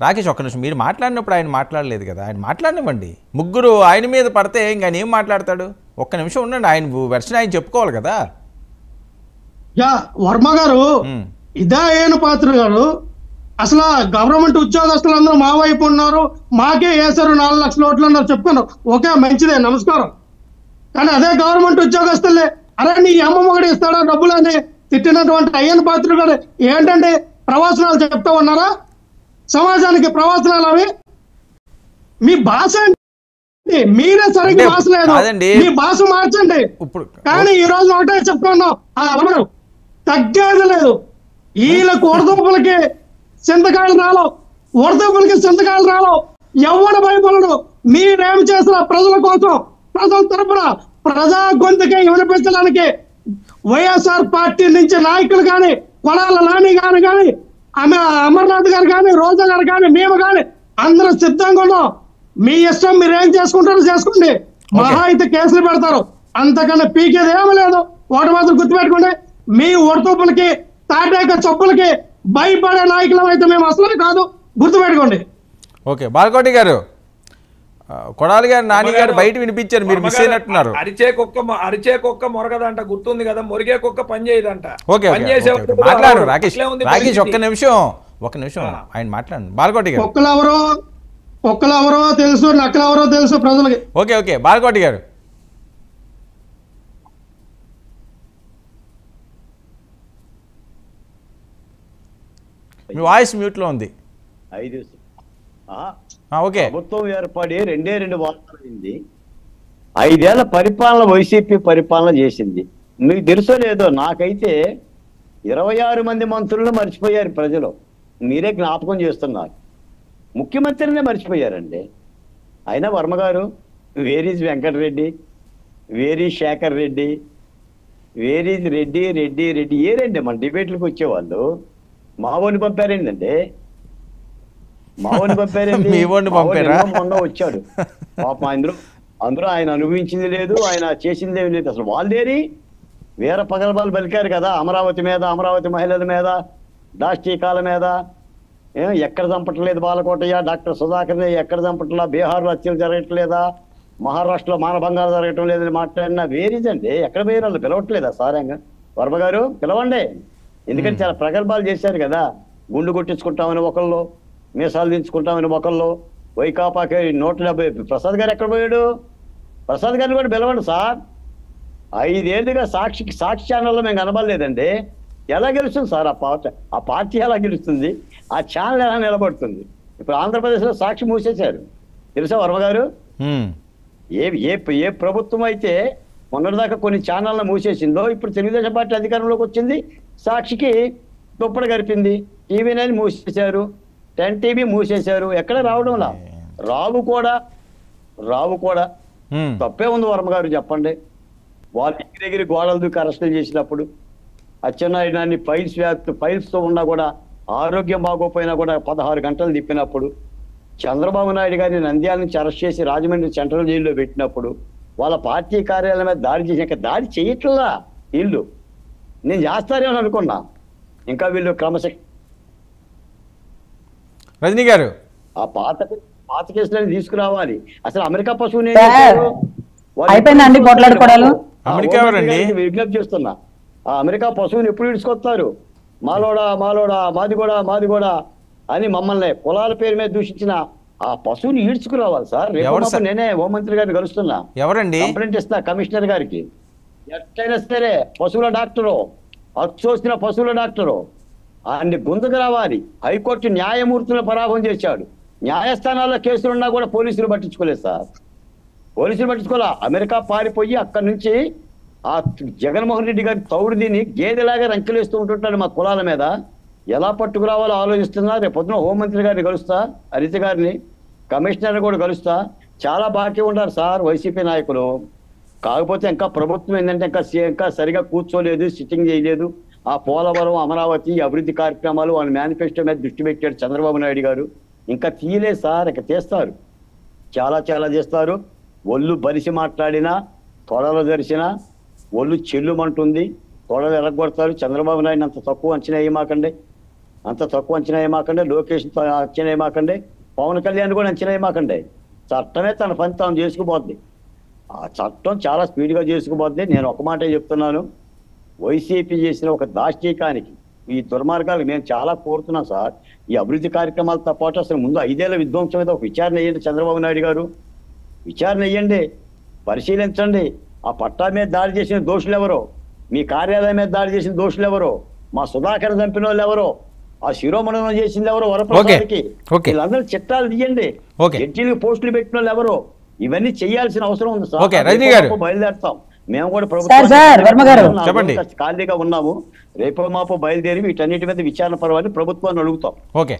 రాకేష్ ఒక్క నిమిషం, మీరు మాట్లాడినప్పుడు ఆయన మాట్లాడలేదు కదా, ఆయన మాట్లాడనివ్వండి. ముగ్గురు ఆయన మీద పడితే ఇంకా ఆయన ఏం మాట్లాడతాడు? ఒక్క నిమిషం ఉండండి, ఆయన వెర్షన్ ఆయన చెప్పుకోవాలి కదా. వర్మ గారు, ఇదే ఏను పాత్ర గారు, అసలు గవర్నమెంట్ ఉద్యోగస్తులు అందరూ మా వైపు ఉన్నారు, మాకే వేశారు 4 లక్షల ఓట్లు అన్నారు చెప్పుకున్నారు. ఓకే, మంచిదే, నమస్కారం. కానీ అదే గవర్నమెంట్ ఉద్యోగస్తులే అరే నీ అమ్మమ్మ కూడా ఇస్తాడా డబ్బులు అని తిట్టినటువంటి అయ్యన్ పాత్ర గారు ఏంటంటే ప్రవాసనాలు చెప్తా ఉన్నారా? సమాజానికి ప్రవాసనాలు అవి? మీ భాష అంటే మీరే సరిగ్గా భాష లేదు, మీ భాష మార్చండి. కానీ ఈ రోజు ఒకటే చెప్తున్నాం, ఎవరు తగ్గేది లేదు. వీళ్ళకి ఉడదూపులకి చింతకాయలు రాలో, ఉడదూపులకి చింతకాయలు రాలో, ఎవడు భయపడడు. మీరేం చేసిన ప్రజల కోసం, ప్రజల తరపున ప్రజా గొంతుకే వినిపించడానికి వైఎస్ఆర్ పార్టీ నుంచి నాయకులు కానీ, కొడాల నాని గారు కానీ, అమర్నాథ్ గారు కానీ, రోజా గారు కానీ, మేము కానీ అందరూ సిద్ధంగా ఉన్నాం. మీ ఇష్టం, మీరు ఏం చేసుకుంటారో చేసుకోండి. మహా అయితే కేసులు పెడతారు, అంతకన్నా పీకేది ఏమీ లేదు. ఒకటి మాత్రం గుర్తుపెట్టుకోండి, మీ ఉడతూపులకి తాటాక చప్పులకి భయపడే నాయకులం అయితే మేము అసలు కాదు, గుర్తుపెట్టుకోండి. ఓకే, బాలకోటి గారు, కొడాలి గారు నాని గారు బయట వినిపించారు, మీరు మిస్ అయినట్టున్నారు. అరిచే కుక్క మొరగదంట, గుర్తుంది కదా, మొరిగే కుక్క పని చేయదంట. మాట్లాడు రాకేష్, రాకేష్ ఒక్క నిమిషం ఆయన మాట్లాడండి. బాలకోటి గారు, ఒక్కలు ఎవరో తెలుసు, నక్కలు ఎవరో తెలుసు ప్రజలకి. ఓకే ఓకే, బాలకోటి గారు. మీ వాయిస్ మ్యూట్ లో ఉంది. ప్రభుత్వం ఏర్పడి 2 వారాలైంది. 5 ఏళ్ల పరిపాలన వైసీపీ పరిపాలన చేసింది. మీకు తెలుసో లేదో, నాకైతే 26 మంది మంత్రులను మర్చిపోయారు ప్రజలు. మీరే జ్ఞాపకం చేస్తున్నారు, ముఖ్యమంత్రినే మర్చిపోయారండి. అయినా వర్మ గారు, where is Venkatareddy, where is Sekhar Reddy, where is Reddy Reddy Reddy ఏ రండి మన డిబేట్లకు వచ్చేవాళ్ళు? మావోని పంపారేంటండి, మావోని పంపారండి, మొన్న వచ్చాడు పాపం. అందరూ ఆయన అనుభవించింది లేదు, ఆయన చేసింది ఏమి లేదు. అసలు వాళ్ళేరి వీర పగలబాలు పలికారు కదా, అమరావతి మీద, అమరావతి మహిళల మీద, దాష్టీకాల మీద. ఎక్కడ చంపట్లేదు బాలకోటయ్య, డాక్టర్ సుధాకర్ ఎక్కడ చంపట్లా, బీహార్లో హత్యలు జరగట్లేదా, మహారాష్ట్రలో మానభంగాలు జరగటం లేదని మాట్లాడిన వేరేదండి. ఎక్కడ పోయిన వాళ్ళు పిలవట్లేదా? సారంగా వర్మ గారు పిలవండి, ఎందుకంటే చాలా ప్రగల్భాలు చేశారు కదా. గుండు కొట్టించుకుంటామని ఒకళ్ళు, మీసాలు దించుకుంటామని ఒకళ్ళు, వైకాపాకి 170. ప్రసాద్ గారు ఎక్కడ పోయాడు? ప్రసాద్ గారిని కూడా పిలవండి సార్. 5 ఏళ్ళుగా సాక్షి ఛానల్లో మేము కనబడలేదండి. ఎలా గెలుస్తుంది సార్ ఆ పార్టీ ఎలా గెలుస్తుంది? ఆ ఛానల్ ఎలా నిలబడుతుంది? ఇప్పుడు ఆంధ్రప్రదేశ్లో సాక్షి మూసేశారు, తెలుసా వర్మ గారు? ఏ ప్రభుత్వం అయితే మొన్నటిదాకా కొన్ని ఛానళ్ళను మూసేసిందో, ఇప్పుడు తెలుగుదేశం పార్టీ అధికారంలోకి వచ్చింది, సాక్షికి దుప్పటి గరిపింది. టీవీ9 మూసేశారు, 10 టీవీ మూసేశారు. ఎక్కడ రావడంలా? రావు కూడా తప్పే ఉంది వర్మ గారు, చెప్పండి. వాళ్ళ దగ్గర గోడలు దూకి అరెస్టులు చేసినప్పుడు, అచ్చెన్నాయుడు ఫైల్స్తో ఉన్నా కూడా, ఆరోగ్యం బాగోపోయినా కూడా 16 గంటలు తిప్పినప్పుడు, చంద్రబాబు నాయుడు గారిని నంద్యాల నుంచి అరెస్ట్ చేసి రాజమండ్రి సెంట్రల్ జైల్లో పెట్టినప్పుడు, వాళ్ళ పార్టీ కార్యాలయం మీద దాడి చేసి దాడి చేయట్లా వీళ్ళు. నేను చేస్తారేమని అనుకున్నా, ఇంకా వీళ్ళు క్రమశిక్షణ. రజనీ గారు, ఆ పాత కేసులను తీసుకురావాలి. అసలు అమెరికా పశువుని విజ్ఞప్తి చేస్తున్నా, ఆ అమెరికా పశువుని ఎప్పుడు విడుచుకొస్తారు? మాలోడా మాది కూడా అని మమ్మల్ని కులాల పేరు మీద దూషించిన ఆ పశువుని ఈడ్చుకురావాలి సార్. రేపు నేనే హోంమంత్రి గారిని కలుస్తున్నా, ఎవరండి కంప్లైంట్ ఇస్తున్నా కమిషనర్ గారికి. ఎట్టయినా సరే పశువుల డాక్టరు, అచ్చోసిన పశువుల డాక్టరు ఆయన్ని గుంతకు రావాలి. హైకోర్టు న్యాయమూర్తులను పరాభవం చేశాడు. న్యాయస్థానాల్లో కేసులున్నా కూడా పోలీసులు పట్టించుకోలేదు సార్, పోలీసులు పట్టించుకోలే. అమెరికా పారిపోయి అక్కడి నుంచి ఆ జగన్మోహన్ రెడ్డి గారి తౌడు దీన్ని గేదెలాగా రంకెలేస్తూ ఉంటుంటాడు మా కులాల మీద. ఎలా పట్టుకురావాలో ఆలోచిస్తున్నా. రేపు పొద్దున హోంమంత్రి గారిని కలుస్తా, హరిత గారిని, కమిషనర్ కూడా కలుస్తా. చాలా బాకీ ఉంటారు సార్ వైసీపీ నాయకులు. కాకపోతే ఇంకా ప్రభుత్వం ఏంటంటే ఇంకా సరిగా కూర్చోలేదు, సిట్టింగ్ చేయలేదు. ఆ పోలవరం, అమరావతి అభివృద్ధి కార్యక్రమాలు వాళ్ళ మేనిఫెస్టో మీద దృష్టి పెట్టాడు చంద్రబాబు నాయుడు గారు. ఇంకా తీయలేదు సార్, ఇక చేస్తారు, చాలా చేస్తారు. ఒళ్ళు బరిసి మాట్లాడినా, తొడలు జరిసినా ఒళ్ళు చెల్లుమంటుంది, తొడలు ఎరగొడతారు. చంద్రబాబు నాయుడు అంత తక్కువ అంచనా వేయమాకండి. అంత తక్కువ అంచనా ఏమాకండి, లోకేష్ అంచనా ఏమాకండి, పవన్ కళ్యాణ్ కూడా అంచనా ఏమాకండి. చట్టమే తన పని తాను చేసుకుపోద్ది. ఆ చట్టం చాలా స్పీడ్గా చేసుకుపోద్ది. నేను ఒక మాటే చెప్తున్నాను, వైసీపీ చేసిన ఒక దాష్టీకానికి, ఈ దుర్మార్గాలు మేము చాలా కోరుతున్నాం సార్. ఈ అభివృద్ధి కార్యక్రమాలతో పాటు అసలు ముందు 5 ఏళ్ల విధ్వంసం మీద ఒక విచారణ వేయండి చంద్రబాబు నాయుడు గారు. విచారణ వేయండి, పరిశీలించండి. ఆ పట్టా మీద దాడి చేసిన దోషులు ఎవరో, మీ కార్యాలయం మీద దాడి చేసిన దోషులు ఎవరో, మా సుధాకర్ చంపిన వాళ్ళు ఎవరో, ఆ శిరోమణనం చేసింది ఎవరో వరప్రసాద్కి, వీళ్ళందరూ చిట్టాలు తీయండి. జడ్జీలకు పోస్టులు పెట్టిన వాళ్ళు ఎవరో, ఇవన్నీ చేయాల్సిన అవసరం ఉంది సార్. బయలుదేరుతాం మేము కూడా ప్రభుత్వం ఖాళీగా ఉన్నాము. రేపు మాపు బయలుదేరి వీటన్నిటి మీద విచారణ పర్వాలని ప్రభుత్వాన్ని అడుగుతాం. ఓకే.